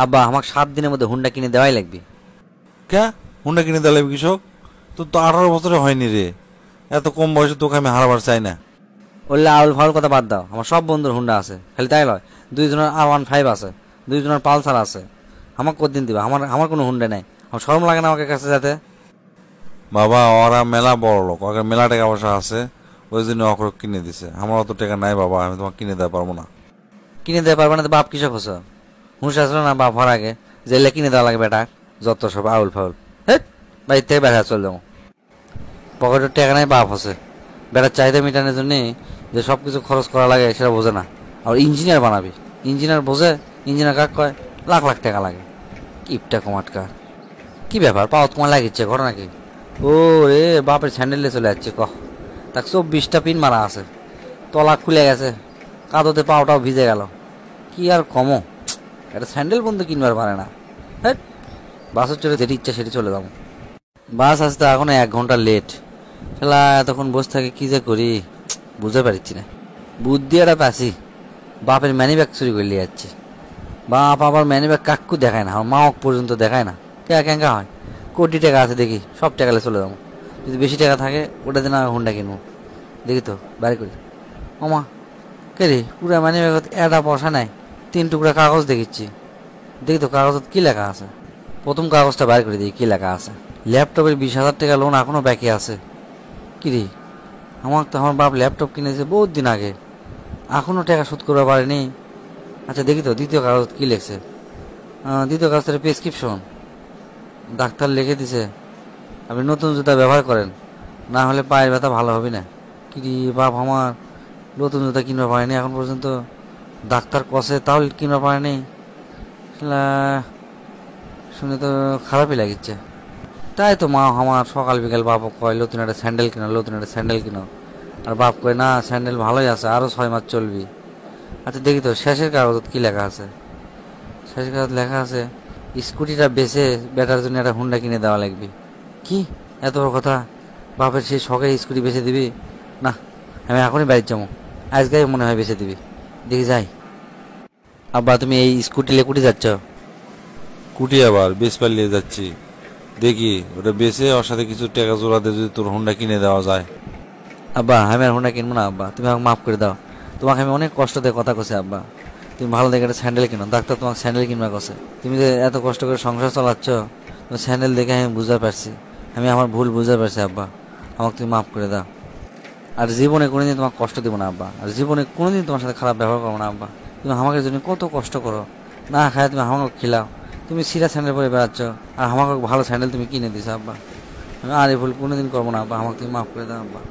আব্বা আমাকে 7 দিনের মধ্যে হুন্ডা কিনে দেওয়াই লাগবে। কে? হুন্ডা কিনে দিলে কৃষক? তোর তো 18 বছরে হয়নি রে, এত কম বয়সে তোকে আমি হারাবার চাই না। বললে আউল ফাউল কথা বাদ দাও, আমার সব বন্ধুর হুন্ডা আছে, খালি তাই নয় 2 জনের R15 আছে, 2 জনের পালসার আছে। আমাকে কতদিন দিবা? আমার আমার কোনো হুন্ডা নাই। আমার শরম লাগে না আমাকে কাছে যেতে? বাবা ওরা মেলা বড় লোক, ওকে মেলা টাকা পয়সা আছে, ওই জন্য অকর কিনে দিছে। আমার অত টাকা নাই বাবা, আমি তোমাকে কিনে দিতে পারবো না। কিনে দিতে পারবে না তো বাপ কৃষক হচ্ছে? হুঁশ আসলো না বাপ হওয়ার আগে জেলে কিনে দেওয়া লাগে বেটা? যত সব আউল ফাউল। হ্যাঁ, বাড়ির থেকে বেড়া চলে যাবো। পকেটের টাকা নাই বাপ হচ্ছে, বেটার চাহিদা মেটানোর জন্য যে সব কিছু খরচ করা লাগে সেটা বোঝে না। আর ইঞ্জিনিয়ার বানাবি, ইঞ্জিনিয়ার বোঝে? ইঞ্জিনিয়ার কাক কয় লাখ লাখ টাকা লাগে। কিপটা কমাটকার। কি ব্যাপার, পাও তোমার লাগিচ্ছে, ঘটনা কি? ও রে, বাপের স্যান্ডেলে চলে যাচ্ছে কহ। তাক 24টা পিন মারা আছে, তলা খুলে গেছে, কাদোতে পাওটাও ভিজে গেল। কি আর কমো, একটা স্যান্ডেল বন্ধু কিনবার পারে না। হ্যাঁ, বাসের চলে যেটি ইচ্ছা সেটি চলে যাবো। বাস আসতে এখন 1 ঘন্টা লেট। শালা এতক্ষণ বসে থাকে কি যে করি বুঝতে পারছি না। বুদ্ধি একটা পাচ্ছি, বাপের ম্যানি ব্যাগ চুরি করে নিয়ে যাচ্ছে। বাপ আবার ম্যানি ব্যাগ কাকু দেখায় না, আমার মাও পর্যন্ত দেখায় না। ক্যাঙ্কা হয়? কোটি টাকা আছে দেখি, সব টাকালে চলে যাবো। যদি বেশি টাকা থাকে ওটা দিন আমি হুন্ডা কিনবো। দেখি তো বাইরে করি। ওমা, কে রে, পুরা ম্যানি ব্যাগ একটা পয়সা নাই, 3 টুকরা কাগজ দেখিচ্ছি। দেখি তো কাগজত কি লেখা আছে। প্রথম কাগজটা বাইর করে দিই, কি লেখা আছে। ল্যাপটপের 20,000 টাকা লোন এখনো বাকি আছে। কি রে, আমার তো আমার বাপ ল্যাপটপ কিনেছে বহুত দিন আগে, এখনো টাকা শোধ করতে পারেনি। আচ্ছা দেখি তো দ্বিতীয় কাগজ কি লিখছে। দ্বিতীয় কাগজের প্রেসক্রিপশন, ডাক্তার লিখে দিছে আপনি নতুন জুতা ব্যবহার করেন, না হলে পায়ের ব্যথা ভালো হবে না। কি রে বাপ, আমার নতুন জুতা কিনতে পারেনি এখন পর্যন্ত, ডাক্তার কষে তাও কিনতে পারেনি। শালা, শুনে তো খারাপই লাগিচ্ছে। তাই তো মা আমার সকাল বিকাল বাপ কয় নতুন একটা স্যান্ডেল কিনো, নতুন একটা স্যান্ডেল কিনো। আর বাপ কয় না স্যান্ডেল ভালোই আছে, আরও 6 মাস চলবি। আচ্ছা দেখি তো শেষের কাগজত কি লেখা আছে। শেষের কাগজ লেখা আছে স্কুটিটা বেচে বেটার জন্য একটা হুন্ডা কিনে দেওয়া লাগবে। কি এত বড় কথা, বাপের সেই শখের স্কুটি বেচে দিবি? না, আমি এখনই বাড়ির যাবো, আজকে মনে হয় বেচে দিবি। দেখি যাই। আব্বা তুমি এই স্কুটি লেকুটি যাচ্ছ? কুটি আবার বেশ পালিয়ে যাচ্ছি, দেখি ওটা বেচে ওর সাথে কিছু টাকা জোড়াতে যদি তোর হুন্ডা কিনে দেওয়া যায়। আব্বা আমি আর হুন্ডা কিনবো না আব্বা, তুমি আমাকে মাফ করে দাও। তোমাকে আমি অনেক কষ্ট দিয়ে কথা কছি আব্বা, তুমি ভালো দেখে একটা স্যান্ডেল কিনো। ডাক্তার তোমাকে স্যান্ডেল কিনবা কছে, তুমি যে এত কষ্ট করে সংসার চালাচ্ছ, তুমি স্যান্ডেল দেখে আমি বুঝতে পারছি, আমি আমার ভুল বুঝতে পারছি আব্বা, আমাকে তুমি মাফ করে দাও। আর জীবনে কোনোদিন তোমাকে কষ্ট দেবো না আব্বা, আর জীবনে কোনোদিন তোমার সাথে খারাপ ব্যবহার করবো না আব্বা। তুমি আমাকে জন্য কত কষ্ট করো, না খায় তুমি আমাকে খিলাও, তুমি সিরা স্যান্ডেল পরে বেড়াচ্ছ, আর আমাকে ভালো স্যান্ডেল তুমি কিনে দিছো আব্বা। আমি আর এই ভুল কোনোদিন করবো না আব্বা, আমাকে তুমি মাফ করে দাও আব্বা।